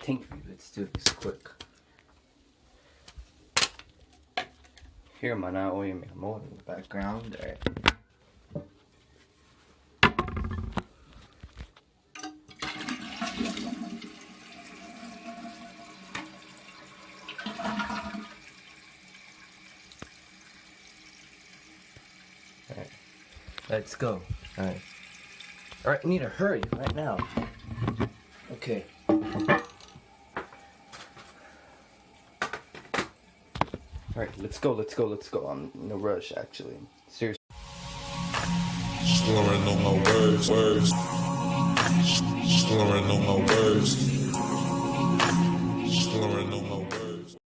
think let's do this quick. Here man, I owe you my motor in the background there. Alright, let's go. Alright, I need to hurry right now. Okay. Alright, let's go. I'm in a rush, actually. Seriously. Slurring on my words. Slurring on my words. Slurring on